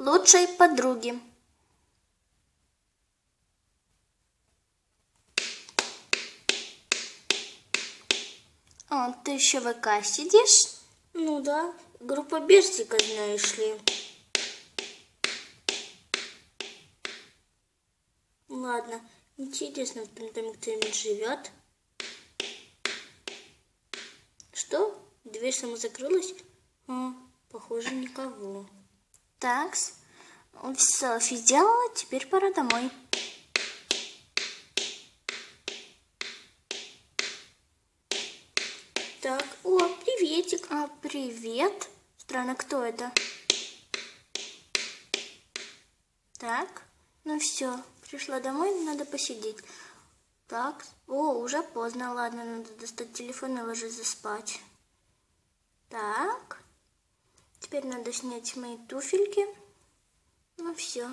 лучшей подруги. О, ты еще в ВК сидишь? Ну да, группа Берсика, знаешь ли. Ладно, интересно, кто там кто-нибудь живет. Что? Дверь сама закрылась? Похоже, никого. Такс, селфи сделала, теперь пора домой. Так, о, приветик. Привет. Странно, кто это? Так, ну все, пришла домой, надо посидеть. Так, уже поздно, ладно, надо достать телефон и ложиться спать. Так, теперь надо снять мои туфельки. Ну все.